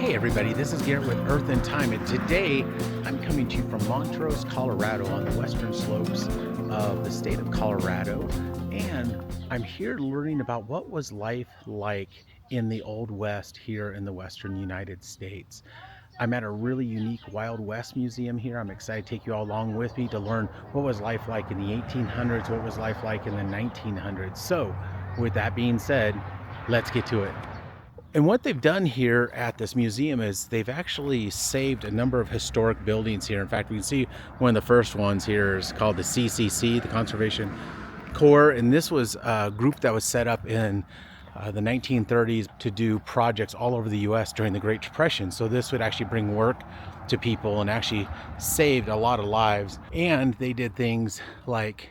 Hey everybody, this is Garrett with Earth and Time, and today I'm coming to you from Montrose, Colorado on the western slopes of the state of Colorado, and I'm here learning about what was life like in the Old West here in the western United States. I'm at a really unique Wild West museum here. I'm excited to take you all along with me to learn what was life like in the 1800s, what was life like in the 1900s. So with that being said, let's get to it. And what they've done here at this museum is they've actually saved a number of historic buildings here. In fact, we can see one of the first ones here is called the CCC, the Conservation Corps. And this was a group that was set up in the 1930s to do projects all over the US during the Great Depression. So this would actually bring work to people and actually saved a lot of lives. And they did things like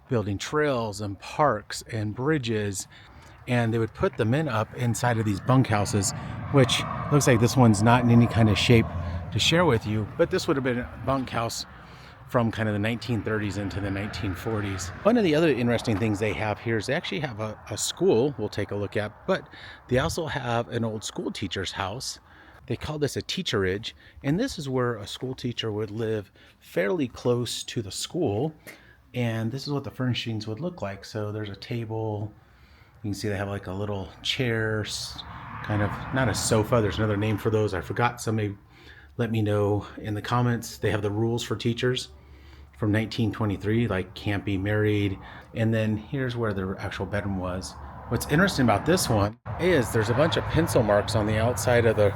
building trails and parks and bridges, and they would put the men up inside of these bunkhouses, which looks like this one's not in any kind of shape to share with you, but this would have been a bunkhouse from kind of the 1930s into the 1940s. One of the other interesting things they have here is they actually have a school we'll take a look at, but they also have an old school teacher's house. They call this a teacherage, and this is where a school teacher would live fairly close to the school, and this is what the furnishings would look like. So there's a table. You can see they have like a little chair, kind of, not a sofa, there's another name for those, I forgot. Somebody let me know in the comments. They have the rules for teachers from 1923, like can't be married. And then here's where the actual bedroom was. What's interesting about this one is there's a bunch of pencil marks on the outside of the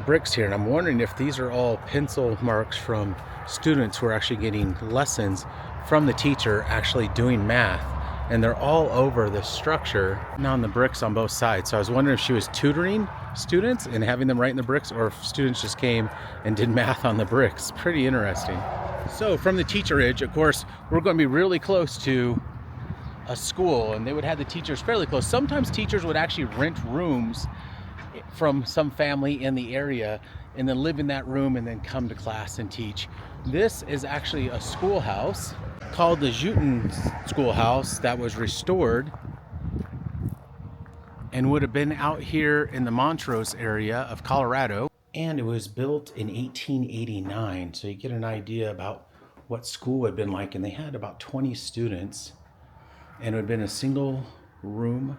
bricks here, and I'm wondering if these are all pencil marks from students who are actually getting lessons from the teacher actually doing math. And they're all over the structure, now on the bricks on both sides. So I was wondering if she was tutoring students and having them write in the bricks, or if students just came and did math on the bricks. Pretty interesting. So from the teacherage, of course, we're going to be really close to a school, and they would have the teachers fairly close. Sometimes teachers would actually rent rooms from some family in the area and then live in that room and then come to class and teach. This is actually a schoolhouse called the Juten Schoolhouse that was restored and would have been out here in the Montrose area of Colorado. And it was built in 1889, so you get an idea about what school would have been like. And they had about 20 students, and it would have been a single room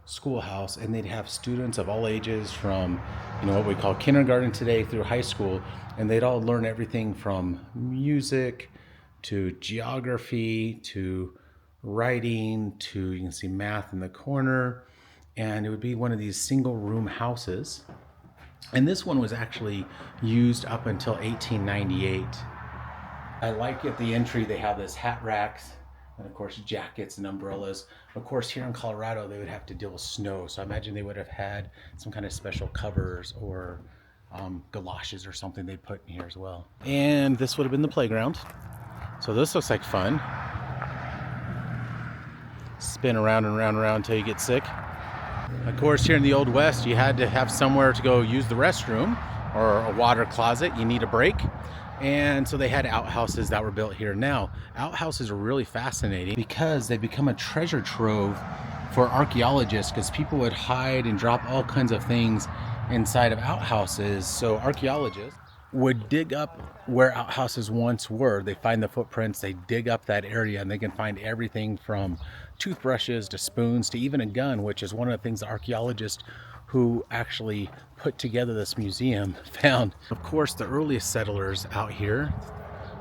schoolhouse, and they'd have students of all ages from, what we call kindergarten today through high school, and they'd all learn everything from music to geography to writing to, you can see math in the corner. And it would be one of these single room houses, and this one was actually used up until 1898. I like at the entry they have this hat racks, and of course jackets and umbrellas. Of course here in Colorado they would have to deal with snow, so I imagine they would have had some kind of special covers or galoshes or something they'd put in here as well. And this would have been the playground. So this looks like fun. Spin around and around and around until you get sick. Of course here in the Old West you had to have somewhere to go use the restroom or a water closet. You need a break. And so they had outhouses that were built here. Now, outhouses are really fascinating because they become a treasure trove for archaeologists, because people would hide and drop all kinds of things inside of outhouses. So archaeologists would dig up where outhouses once were. They find the footprints, they dig up that area, and they can find everything from toothbrushes to spoons to even a gun, which is one of the things the archaeologists who actually put together this museum found. Of course, the earliest settlers out here,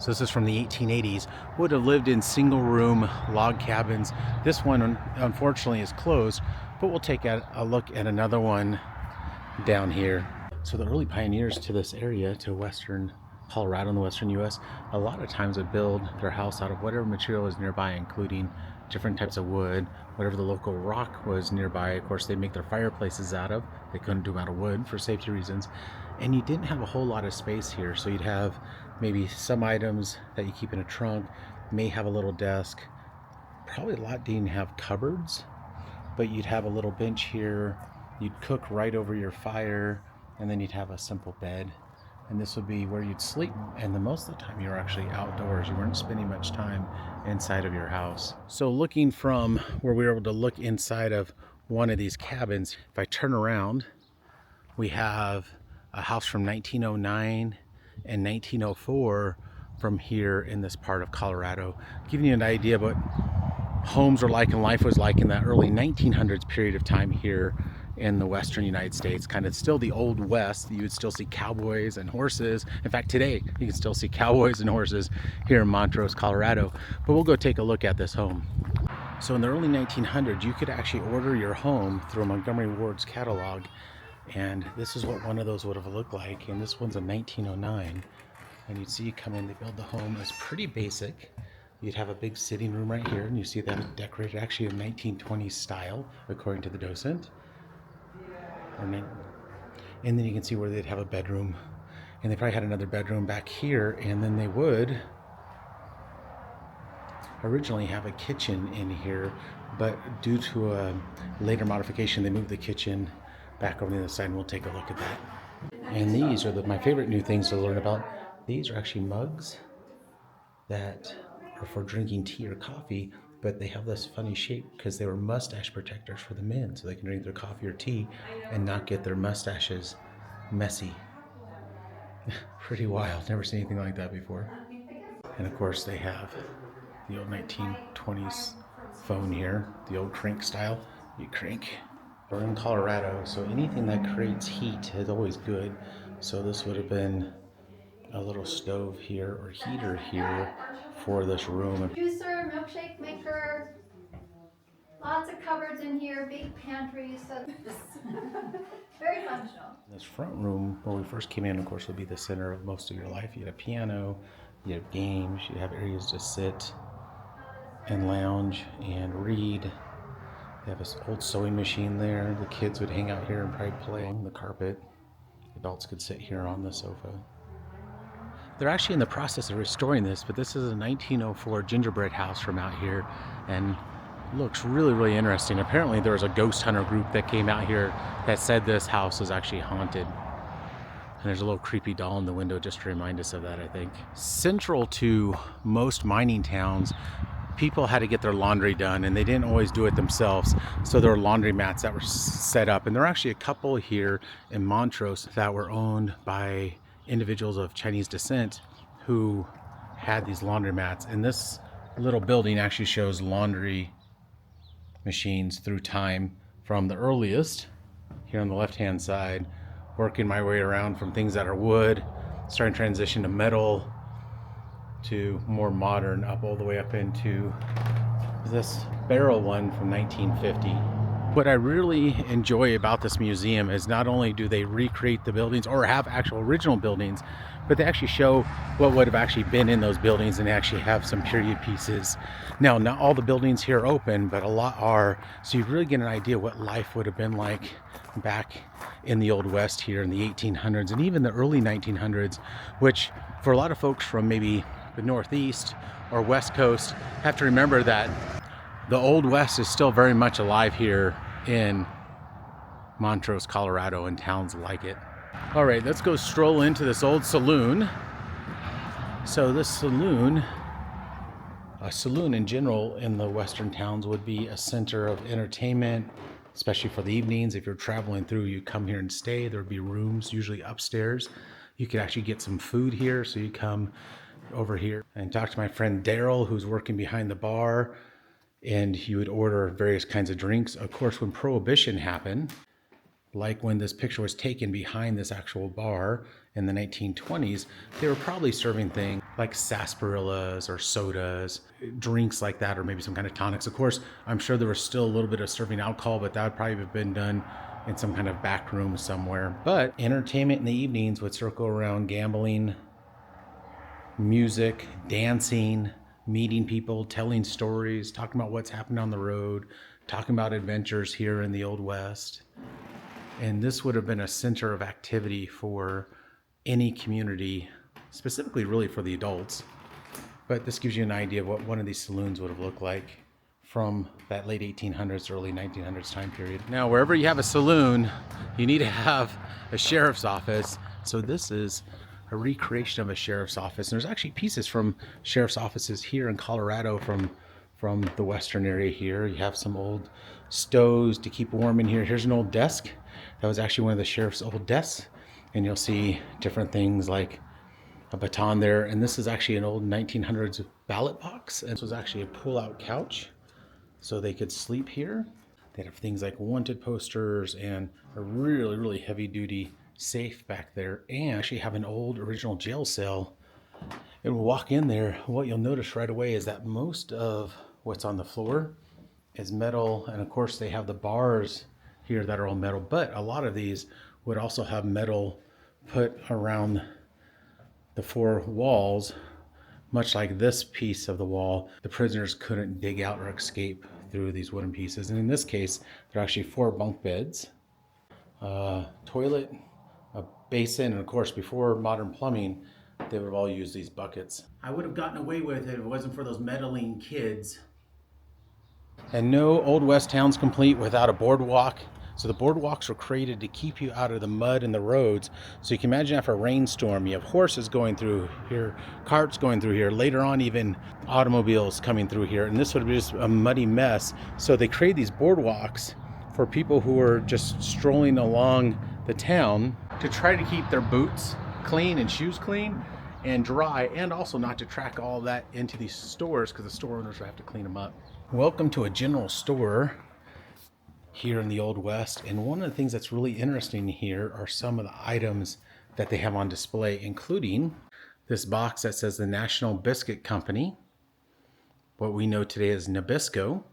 so this is from the 1880s, would have lived in single room log cabins. This one unfortunately is closed, but we'll take a look at another one down here. So the early pioneers to this area, to western Colorado and the western US, a lot of times would build their house out of whatever material is nearby, including different types of wood, whatever the local rock was nearby. Of course, they make their fireplaces out of. They couldn't do them out of wood for safety reasons. And you didn't have a whole lot of space here. So you'd have maybe some items that you keep in a trunk, may have a little desk. Probably a lot didn't have cupboards, but you'd have a little bench here. You'd cook right over your fire, and then you'd have a simple bed. And this would be where you'd sleep, and the most of the time you were actually outdoors. You weren't spending much time inside of your house. So looking from where we were able to look inside of one of these cabins, if I turn around, We have a house from 1909 and 1904 from here in this part of Colorado, giving you an idea of what homes were like and life was like in that early 1900s period of time here in the western United States. Kind of still the old west. You would still see cowboys and horses. In fact, today you can still see cowboys and horses here in Montrose, Colorado. But we'll go take a look at this home. So in the early 1900s, you could actually order your home through a Montgomery Ward's catalog, and this is what one of those would have looked like. And this one's a 1909, and you'd see you come in, they build the home. It's pretty basic. You'd have a big sitting room right here, and you see that decorated actually in 1920s style, according to the docent. And then you can see where they'd have a bedroom, and they probably had another bedroom back here, and then they would originally have a kitchen in here, but due to a later modification, they moved the kitchen back over the other side, and we'll take a look at that. And these are my favorite new things to learn about. These are actually mugs that are for drinking tea or coffee, but they have this funny shape because they were mustache protectors for the men, so they can drink their coffee or tea and not get their mustaches messy. Pretty wild. Never seen anything like that before. And of course they have the old 1920s phone here, the old crank style. You crank. We're in Colorado, so anything that creates heat is always good. So this would have been a little stove here or heater here for this room. Juicer, milkshake maker, lots of cupboards in here, big pantries, so very functional. This front room, when we first came in, of course, would be the center of most of your life. You had a piano, you have games, you have areas to sit and lounge and read. They have this old sewing machine there. The kids would hang out here and probably play on the carpet. Adults could sit here on the sofa. They're actually in the process of restoring this, but this is a 1904 gingerbread house from out here, and looks really, really interesting. Apparently there was a ghost hunter group that came out here that said this house was actually haunted. And there's a little creepy doll in the window just to remind us of that, I think. Central to most mining towns, people had to get their laundry done, and they didn't always do it themselves. So there were laundry mats that were set up, and there are actually a couple here in Montrose that were owned by individuals of Chinese descent who had these laundry mats. And this little building actually shows laundry machines through time, from the earliest here on the left hand side, working my way around from things that are wood, starting to transition to metal, to more modern, up all the way up into this barrel one from 1950. What I really enjoy about this museum is not only do they recreate the buildings or have actual original buildings, but they actually show what would have actually been in those buildings, and they actually have some period pieces. Now, not all the buildings here are open, but a lot are, so you really get an idea what life would have been like back in the Old West here in the 1800s and even the early 1900s, which for a lot of folks from maybe the Northeast or West Coast have to remember that the Old West is still very much alive here in Montrose, Colorado, and towns like it. All right, let's go stroll into this old saloon. So this saloon, a saloon in general in the western towns would be a center of entertainment, especially for the evenings. If you're traveling through, you come here and stay. There would be rooms, usually upstairs. You could actually get some food here, so you come over here and talk to my friend Daryl, who's working behind the bar, and you would order various kinds of drinks. Of course, when Prohibition happened, like when this picture was taken behind this actual bar in the 1920s, they were probably serving things like sarsaparillas or sodas, drinks like that, or maybe some kind of tonics. Of course, I'm sure there was still a little bit of serving alcohol, but that would probably have been done in some kind of back room somewhere. But entertainment in the evenings would circle around gambling, music, dancing, meeting people, telling stories, talking about what's happened on the road, talking about adventures here in the Old West. And this would have been a center of activity for any community, specifically really for the adults. But this gives you an idea of what one of these saloons would have looked like from that late 1800s, early 1900s time period. Now, wherever you have a saloon, you need to have a sheriff's office. So this is a recreation of a sheriff's office. And there's actually pieces from sheriff's offices here in Colorado from the western area here. You have some old stoves to keep warm in here. Here's an old desk That was actually one of the sheriff's old desks. And you'll see different things like a baton there. And this is actually an old 1900s ballot box. And this was actually a pull-out couch, so they could sleep here. They have things like wanted posters and a really, really heavy-duty safe back there. And actually have an old original jail cell. And we'll walk in there. What you'll notice right away is that most of what's on the floor is metal. And of course, they have the bars here that are all metal. But a lot of these would also have metal put around the four walls, much like this piece of the wall. The prisoners couldn't dig out or escape through these wooden pieces. And in this case, there are actually 4 bunk beds, a toilet, a basin, and of course, before modern plumbing, they would have all used these buckets. I would have gotten away with it if it wasn't for those meddling kids. And no Old West town's complete without a boardwalk. So the boardwalks were created to keep you out of the mud and the roads. So you can imagine after a rainstorm, you have horses going through here, carts going through here, later on even automobiles coming through here. And this would be just a muddy mess. So they create these boardwalks for people who are just strolling along the town to try to keep their boots clean and shoes clean and dry, and also not to track all that into these stores because the store owners will have to clean them up. Welcome to a general store here in the Old West, and one of the things that's really interesting here are some of the items that they have on display, including this box that says the National Biscuit Company, what we know today as Nabisco.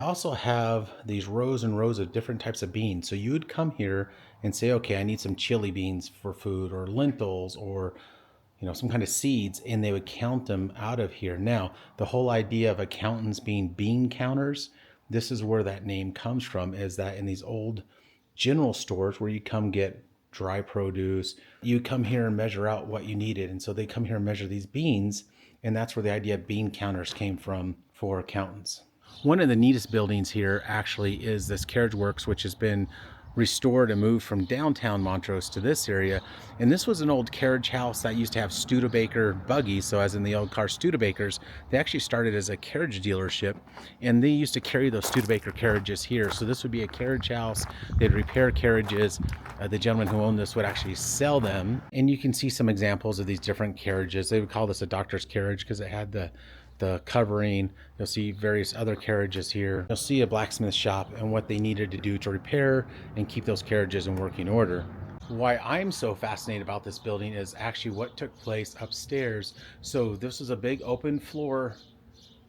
I also have these rows and rows of different types of beans. So you would come here and say, okay, I need some chili beans for food, or lentils, or some kind of seeds, and they would count them out of here. Now, the whole idea of accountants being bean counters, this is where that name comes from, is that in these old general stores where you come get dry produce, you come here and measure out what you needed. And so they come here and measure these beans, and that's where the idea of bean counters came from for accountants. One of the neatest buildings here actually is this Carriage Works, which has been restored and moved from downtown Montrose to this area. And this was an old carriage house that used to have Studebaker buggies. So as in the old car Studebakers, they actually started as a carriage dealership, and they used to carry those Studebaker carriages here. So this would be a carriage house. They'd repair carriages. The gentleman who owned this would actually sell them. And you can see some examples of these different carriages. They would call this a doctor's carriage because it had the covering. You'll see various other carriages here. You'll see a blacksmith shop and what they needed to do to repair and keep those carriages in working order. Why I'm so fascinated about this building is actually what took place upstairs. So this is a big open floor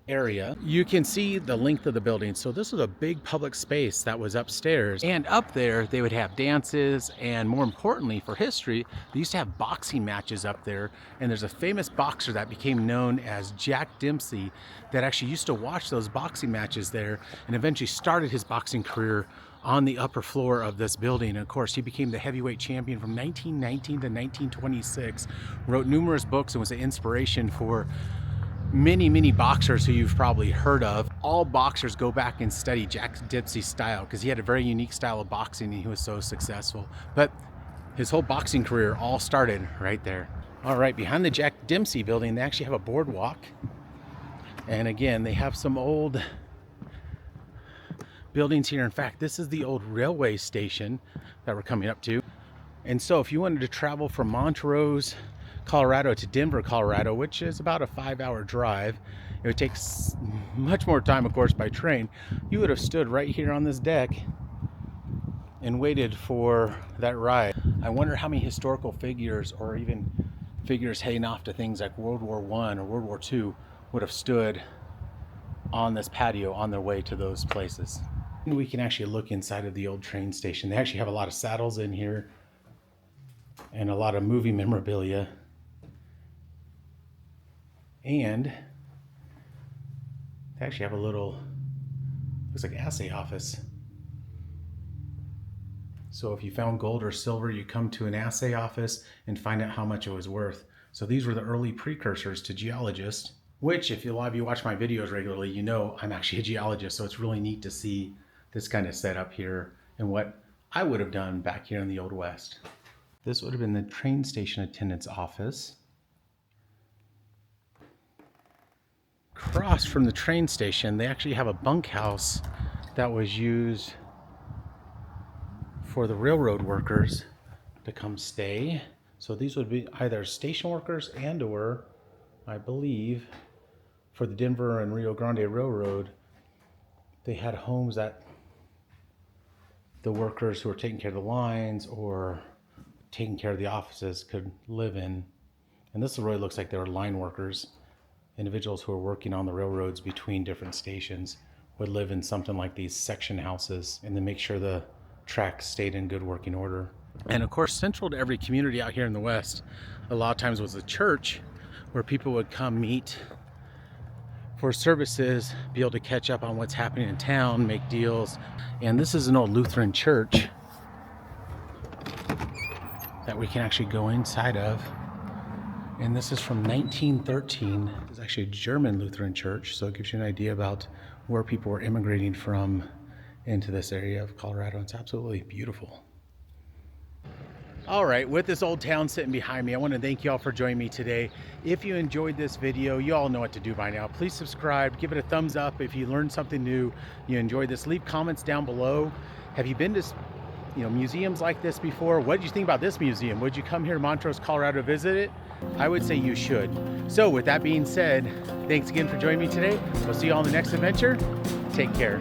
area. You can see the length of the building. So this was a big public space that was upstairs, and up there they would have dances, and more importantly for history, they used to have boxing matches up there. And there's a famous boxer that became known as Jack Dempsey that actually used to watch those boxing matches there, and eventually started his boxing career on the upper floor of this building. And of course, he became the heavyweight champion from 1919 to 1926, wrote numerous books, and was an inspiration for many boxers who you've probably heard of. All boxers go back and study Jack Dempsey's style because he had a very unique style of boxing and he was so successful. But his whole boxing career all started right there. All right, behind the Jack Dempsey building, they actually have a boardwalk. And again, they have some old buildings here. In fact, this is the old railway station that we're coming up to. And so if you wanted to travel from Montrose, Colorado to Denver, Colorado, which is about a 5-hour drive, it would take much more time, of course, by train. You would have stood right here on this deck and waited for that ride. I wonder how many historical figures, or even figures heading off to things like World War I or World War II, would have stood on this patio on their way to those places. And we can actually look inside of the old train station. They actually have a lot of saddles in here and a lot of movie memorabilia. And they actually have a little, looks like assay office. So if you found gold or silver, you come to an assay office and find out how much it was worth. So these were the early precursors to geologists, which if a lot of you watch my videos regularly, you know I'm actually a geologist. So it's really neat to see this kind of setup here and what I would have done back here in the Old West. This would have been the train station attendant's office. Across from the train station, they actually have a bunkhouse that was used for the railroad workers to come stay. So these would be either station workers and or, I believe, for the Denver and Rio Grande Railroad, they had homes that the workers who were taking care of the lines or taking care of the offices could live in. And this really looks like they were line workers, individuals who were working on the railroads between different stations would live in something like these section houses and then make sure the tracks stayed in good working order. And of course, central to every community out here in the West, a lot of times was a church where people would come meet for services, be able to catch up on what's happening in town, make deals. And this is an old Lutheran church that we can actually go inside of. And this is from 1913. It's actually a German Lutheran church, so it gives you an idea about where people were immigrating from into this area of Colorado. It's absolutely beautiful. All right, with this old town sitting behind me, I want to thank you all for joining me today. If you enjoyed this video, you all know what to do by now. Please subscribe, give it a thumbs up if you learned something new, you enjoyed this. Leave comments down below. Have you been to museums like this before? What did you think about this museum? Would you come here to Montrose, Colorado to visit it? I would say you should. So with that being said, thanks again for joining me today. We'll see you all in the next adventure. Take care.